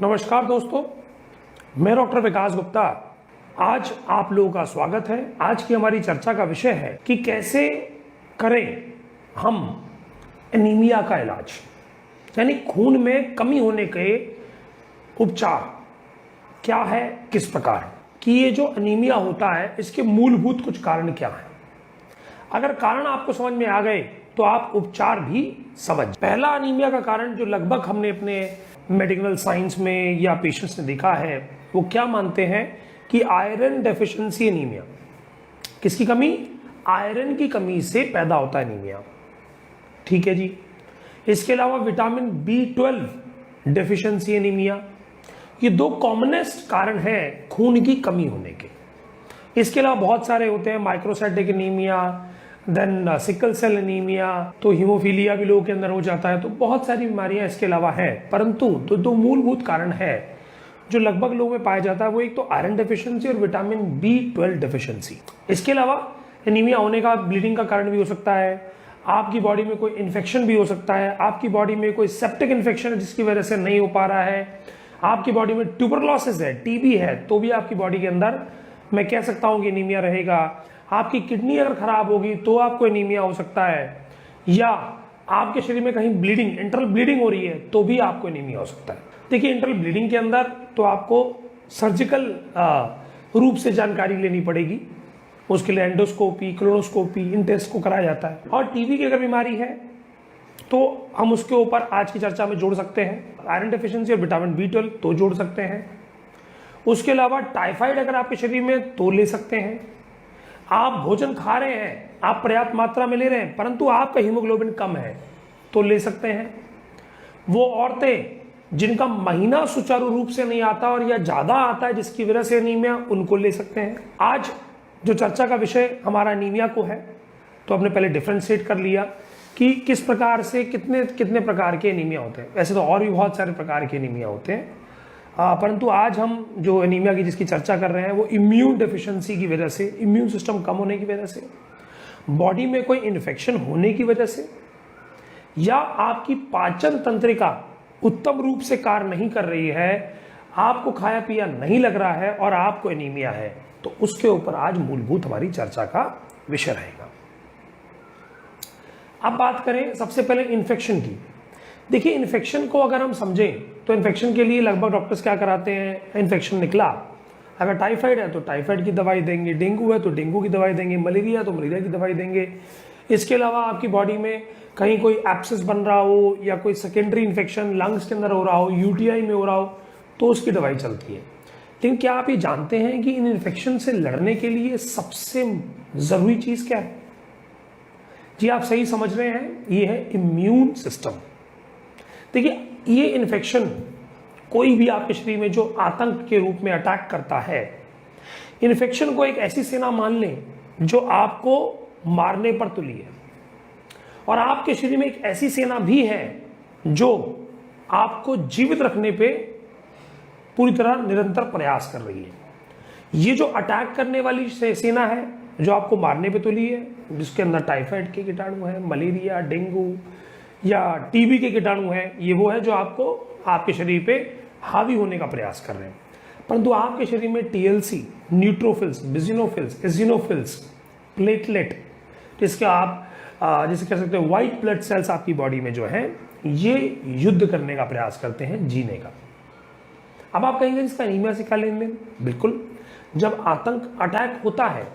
नमस्कार दोस्तों, मैं डॉक्टर विकास गुप्ता। आज आप लोगों का स्वागत है। आज की हमारी चर्चा का विषय है कि कैसे करें हम एनीमिया का इलाज, यानी खून में कमी होने के उपचार क्या है, किस प्रकार कि ये जो एनीमिया होता है इसके मूलभूत कुछ कारण क्या हैं। अगर कारण आपको समझ में आ गए तो आप उपचार भी समझ। पहला एनीमिया का कारण जो लगभग हमने अपने मेडिकल साइंस में या पेशेंट्स ने देखा है, वो क्या मानते हैं कि आयरन डेफिशिएंसी एनीमिया। किसकी कमी? आयरन की कमी से पैदा होता है एनीमिया। ठीक है जी। इसके अलावा विटामिन B12 डेफिशिएंसी एनीमिया, ये दो कॉमनेस्ट कारण हैं खून की कमी होने के। इसके अलावा बहुत सारे होते हैं, microcytic anaemia, then sickle cell anaemia, तो हीमोफीलिया भी लोगों के अंदर हो जाता है। तो बहुत सारी बीमारियां इसके अलावा हैं, परंतु दो मूलभूत कारण है जो लगभग लोगों में पाया जाता है, वो एक तो आयरन डेफिशिएंसी और विटामिन B12 डेफिशिएंसी। इसके अलावा एनीमिया होने का ब्लीडिंग का कारण भी हो सकता है, आपकी बॉडी में कोई इन्फेक्शन भी हो सकता है, आपकी बॉडी में कोई सेप्टिक इन्फेक्शन है जिसकी वजह से नहीं हो पा रहा है, आपकी बॉडी में ट्यूबरकुलोसिस है, टीबी है, तो भी आपकी बॉडी के अंदर मैं कह सकता हूं कि एनीमिया रहेगा। आपकी किडनी अगर खराब होगी तो आपको एनीमिया हो सकता है, या आपके शरीर में कहीं ब्लीडिंग, इंटरनल ब्लीडिंग हो रही है तो भी आपको एनीमिया हो सकता है। देखिए, इंटरनल ब्लीडिंग के अंदर तो आपको सर्जिकल रूप से जानकारी लेनी पड़ेगी, उसके लिए एंडोस्कोपी, कोलोनोस्कोपी, इन टेस्ट को कराया जाता है। और टीबी की अगर बीमारी है तो हम उसके ऊपर आज की चर्चा में जोड़ सकते हैं आयरन डेफिशिएंसी और विटामिन B12 तो जोड़ सकते हैं। उसके अलावा टाइफाइड अगर आपके शरीर में तो ले सकते हैं। आप भोजन खा रहे हैं, आप पर्याप्त मात्रा में ले रहे हैं, परंतु आपका हीमोग्लोबिन कम है तो ले सकते हैं। वो औरतें जिनका महीना सुचारू रूप से नहीं आता और या ज्यादा आता है जिसकी वजह से एनीमिया, उनको ले सकते हैं। आज जो चर्चा का विषय हमारा एनीमिया को है, तो हमने पहले डिफरेंशिएट कर लिया कि किस प्रकार से कितने कितने प्रकार के एनीमिया होते हैं। वैसे तो और भी बहुत सारे प्रकार के एनीमिया होते हैं, परंतु आज हम जो एनीमिया की जिसकी चर्चा कर रहे हैं वो इम्यून डेफिशिएंसी की वजह से, इम्यून सिस्टम कम होने की वजह से, बॉडी में कोई इन्फेक्शन होने की वजह से, या आपकी पाचन तंत्रिका उत्तम रूप से कार्य नहीं कर रही है, आपको खाया पिया नहीं लग रहा है और आपको एनीमिया है, तो उसके ऊपर आज मूलभूत हमारी चर्चा का विषय रहेगा। अब बात करें सबसे पहले इन्फेक्शन की। देखिए, इन्फेक्शन को अगर हम समझें तो इन्फेक्शन के लिए लगभग डॉक्टर्स क्या कराते हैं, इन्फेक्शन निकला, अगर टाइफाइड है तो टाइफाइड की दवाई देंगे, डेंगू है तो डेंगू की दवाई देंगे, मलेरिया तो मलेरिया की दवाई देंगे। इसके अलावा आपकी बॉडी में कहीं कोई एब्सेस बन रहा हो या कोई सेकेंडरी इन्फेक्शन लंग्स के अंदर हो रहा हो, UTI में हो रहा हो, तो उसकी दवाई चलती है। लेकिन क्या आप ये जानते हैं कि इन इन्फेक्शन से लड़ने के लिए सबसे जरूरी चीज क्या है? जी, आप सही समझ रहे हैं, ये है इम्यून सिस्टम। देखिए, ये इन्फेक्शन कोई भी आपके शरीर में जो आतंक के रूप में अटैक करता है, इन्फेक्शन को एक ऐसी सेना मान लें जो आपको मारने पर तुली है, और आपके शरीर में एक ऐसी सेना भी है जो आपको जीवित रखने पे पूरी तरह निरंतर प्रयास कर रही है। ये जो अटैक करने वाली सेना है जो आपको मारने पे तुली है, जिसके अंदर टाइफाइड के कीटाणु है, मलेरिया, डेंगू या टीबी के कीटाणु हैं, ये वो है जो आपको आपके शरीर पे हावी होने का प्रयास कर रहे हैं। परंतु आपके शरीर में TLC, न्यूट्रोफिल्स, बिजिनोफिल्स, एजिनोफिल्स, प्लेटलेट, जिसके आप जिसे कह सकते हैं व्हाइट ब्लड सेल्स आपकी बॉडी में जो है, ये युद्ध करने का प्रयास करते हैं, जीने का। अब आप कहेंगे इसका एनीमिया से क्या लेन देन? बिल्कुल, जब आतंक अटैक होता है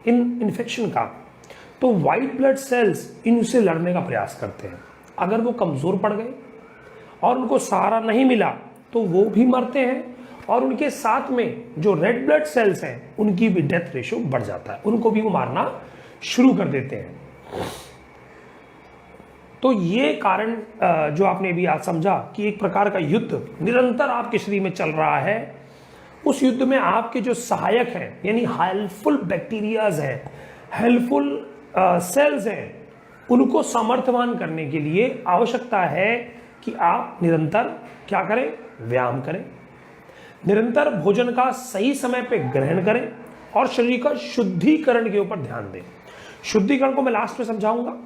इन इन्फेक्शन का, तो व्हाइट ब्लड सेल्स इनसे लड़ने का प्रयास करते हैं। अगर वो कमजोर पड़ गए और उनको सहारा नहीं मिला तो वो भी मरते हैं, और उनके साथ में जो रेड ब्लड सेल्स हैं उनकी भी डेथ रेशियो बढ़ जाता है, उनको भी वो मारना शुरू कर देते हैं। तो ये कारण जो आपने भी आज समझा कि एक प्रकार का युद्ध निरंतर आपके शरीर में चल रहा है, उस युद्ध में आपके जो सहायक हैं, यानी हेल्पफुल बैक्टीरियाज हैं, हेल्पफुल सेल्स हैं, उनको समर्थवान करने के लिए आवश्यकता है कि आप निरंतर क्या करें? व्यायाम करें, निरंतर भोजन का सही समय पे ग्रहण करें और शरीर का शुद्धिकरण के ऊपर ध्यान दें। शुद्धिकरण को मैं लास्ट में समझाऊंगा,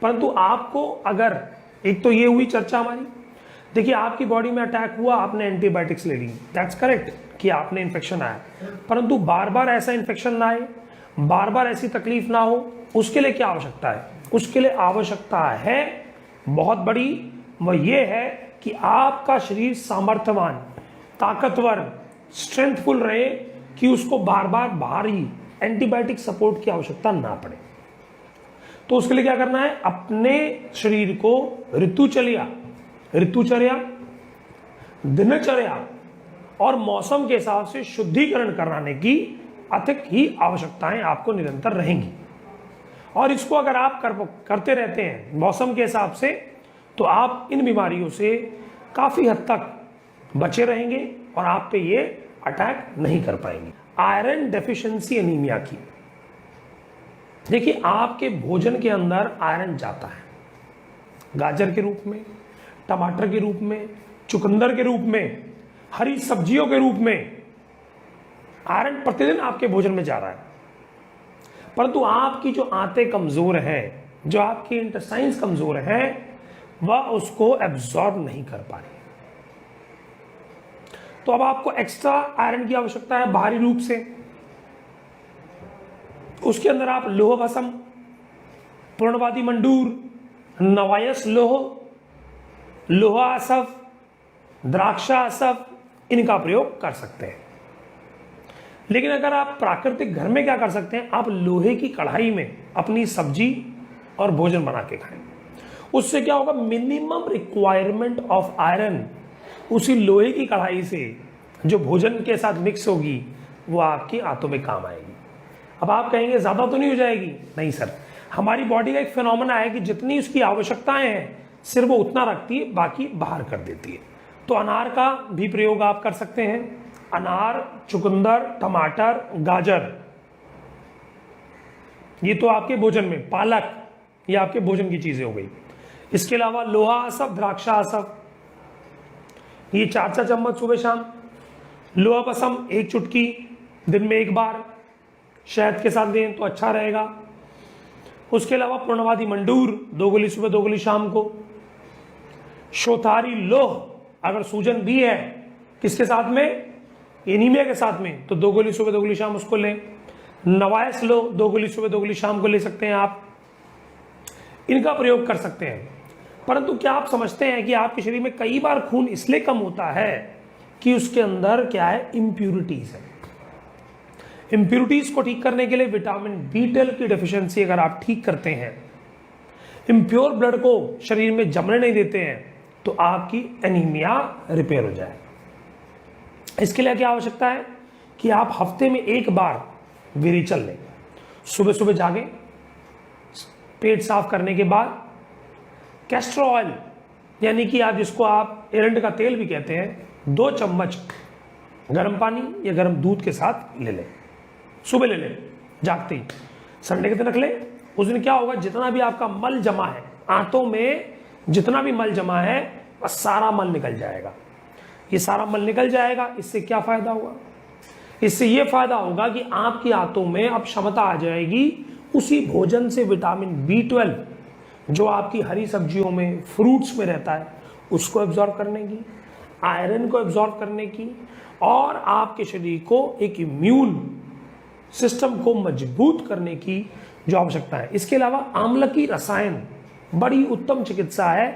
परंतु आपको अगर, एक तो ये हुई चर्चा हमारी, देखिए आपकी बॉडी में अटैक हुआ, आपने एंटीबायोटिक्स ले ली, दैट्स करेक्ट कि आपने इन्फेक्शन आया, परंतु बार बार ऐसा इन्फेक्शन ना आए, बार बार ऐसी तकलीफ ना हो, उसके लिए क्या आवश्यकता है? उसके लिए आवश्यकता है बहुत बड़ी, वह ये है कि आपका शरीर सामर्थ्यवान, ताकतवर, स्ट्रेंथफुल रहे कि उसको बार बार भारी एंटीबायोटिक सपोर्ट की आवश्यकता ना पड़े। तो उसके लिए क्या करना है? अपने शरीर को ऋतुचर्या, दिनचर्या और मौसम के हिसाब से शुद्धिकरण कराने की अधिक ही आवश्यकताएं आपको निरंतर रहेंगी। और इसको अगर आप करते रहते हैं मौसम के हिसाब से, तो आप इन बीमारियों से काफी हद तक बचे रहेंगे और आप पे ये अटैक नहीं कर पाएंगे। आयरन डेफिशिएंसी एनीमिया की, देखिए आपके भोजन के अंदर आयरन जाता है, गाजर के रूप में, टमाटर के रूप में, चुकंदर के रूप में, हरी सब्जियों के रूप में आयरन प्रतिदिन आपके भोजन में जा रहा है, परंतु आपकी जो आंतें कमजोर हैं, जो आपकी इंटेस्टाइन्स कमजोर हैं, वह उसको एब्जॉर्ब नहीं कर पा रही। तो अब आपको एक्स्ट्रा आयरन की आवश्यकता है बाहरी रूप से। उसके अंदर आप लोह भस्म, पूर्णवादी मंडूर, नवायस लोह, लोहा असफ, द्राक्षा असफ, इनका प्रयोग कर सकते हैं। लेकिन अगर आप प्राकृतिक घर में क्या कर सकते हैं? आप लोहे की कढ़ाई में अपनी सब्जी और भोजन बना के खाएं। उससे क्या होगा? मिनिमम रिक्वायरमेंट ऑफ आयरन उसी लोहे की कढ़ाई से जो भोजन के साथ मिक्स होगी वो आपकी आंतों में काम आएगी। अब आप कहेंगे ज्यादा तो नहीं हो जाएगी? नहीं सर, हमारी बॉडी का एक फिनोमेना है कि जितनी उसकी आवश्यकताएं हैं सिर्फ वो उतना रखती है, बाकी बाहर कर देती है। तो अनार का भी प्रयोग आप कर सकते हैं। अनार, चुकंदर, टमाटर, गाजर, ये तो आपके भोजन में, पालक, ये आपके भोजन की चीजें हो गई। इसके अलावा लोहा असफ, द्राक्षा असफ, ये 4 चम्मच सुबह शाम। लोहा भस्म 1 चुटकी दिन में 1 बार शहद के साथ दें तो अच्छा रहेगा। उसके अलावा पूर्णवादी मंडूर 2 गोली सुबह 2 गोली शाम को। शोथारी लोह, अगर सूजन भी है किसके साथ में? एनीमिया के साथ में, तो 2 गोली सुबह 2 गोली शाम उसको लें। नवायस लो 2 गोली सुबह 2 गोली शाम को ले सकते हैं आप, इनका प्रयोग कर सकते हैं। परंतु क्या आप समझते हैं कि आपके शरीर में कई बार खून इसलिए कम होता है कि उसके अंदर क्या है? इम्प्यूरिटीज है। इम्प्यूरिटीज को ठीक करने के लिए विटामिन B12 की डेफिशिएंसी अगर आप ठीक करते हैं, इम्प्योर ब्लड को शरीर में जमने नहीं देते हैं, तो आपकी एनीमिया रिपेयर हो जाए। इसके लिए क्या आवश्यकता है कि आप हफ्ते में 1 बार विरेचन लें। सुबह सुबह जागें, पेट साफ करने के बाद कैस्टर ऑयल, यानी कि आप जिसको आप एरंड का तेल भी कहते हैं, 2 चम्मच गर्म पानी या गर्म दूध के साथ ले लें। सुबह ले लें जागते ही। संडे के दिन रख लें। उस दिन क्या होगा? जितना भी आपका मल जमा है आंतों में, जितना भी मल जमा है वह सारा मल निकल जाएगा। ये सारा मल निकल जाएगा। इससे क्या फायदा होगा? इससे यह फायदा होगा कि आपकी आंतों में अब क्षमता आ जाएगी उसी भोजन से विटामिन B12 जो आपकी हरी सब्जियों में, फ्रूट्स में रहता है, उसको एब्जॉर्ब करने की, आयरन को एब्जॉर्ब करने की, और आपके शरीर को एक इम्यून सिस्टम को मजबूत करने की जो आवश्यकता है। इसके अलावा आम्लकी रसायन बड़ी उत्तम चिकित्सा है।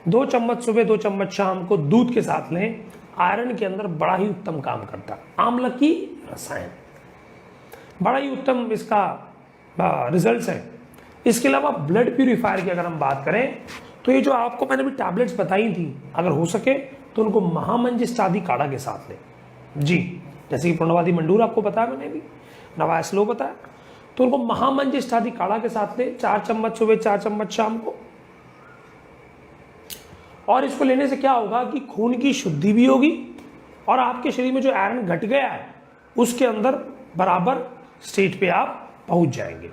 2 चम्मच सुबह 2 चम्मच शाम को दूध के साथ लें, आयरन के अंदर बड़ा ही उत्तम काम करता है। आम्लकी रसायन बड़ा ही उत्तम इसका रिजल्ट्स है। इसके अलावा ब्लड प्यूरिफायर की अगर हम बात करें, तो ये जो आपको मैंने भी टैबलेट्स बताई थी, अगर हो सके तो उनको महामंजिष्ठादि काढ़ा के साथ लें जी। जैसे कि पूर्णवादी मंडूर आपको बताया मैंने भी, नवायस लोह बताया, तो उनको महामंजिष्ठादि काढ़ा के साथ लें। 4 चम्मच सुबह 4 चम्मच शाम को। और इसको लेने से क्या होगा कि खून की शुद्धि भी होगी और आपके शरीर में जो आयरन घट गया है उसके अंदर बराबर स्टेट पे आप पहुंच जाएंगे।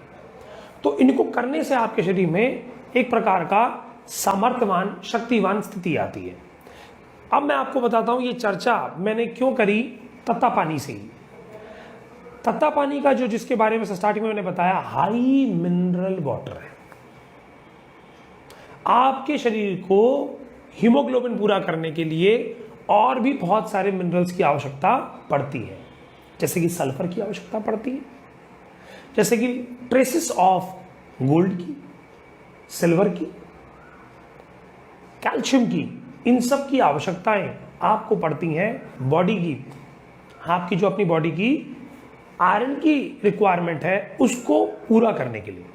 तो इनको करने से आपके शरीर में एक प्रकार का सामर्थ्यवान, शक्तिवान स्थिति आती है। अब मैं आपको बताता हूं ये चर्चा मैंने क्यों करी तत्ता पानी से ही। तत्ता पानी का जो जिसके बारे में स्टार्टिंग में मैंने बताया, हाई मिनरल वाटर है। आपके शरीर को हीमोग्लोबिन पूरा करने के लिए और भी बहुत सारे मिनरल्स की आवश्यकता पड़ती है, जैसे कि सल्फर की आवश्यकता पड़ती है, जैसे कि ट्रेसेस ऑफ गोल्ड की, सिल्वर की, कैल्शियम की, इन सब की आवश्यकताएं आपको पड़ती हैं बॉडी की, आपकी जो अपनी बॉडी की आयरन की रिक्वायरमेंट है उसको पूरा करने के लिए।